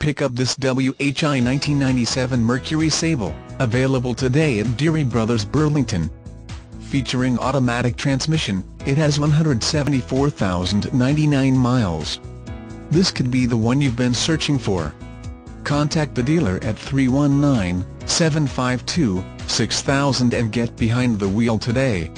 pick up this WHI 1997 Mercury Sable, available today at Deary Brothers Burlington. Featuring automatic transmission, it has 174,099 miles. This could be the one you've been searching for. Contact the dealer at 319-752-6000 and get behind the wheel today.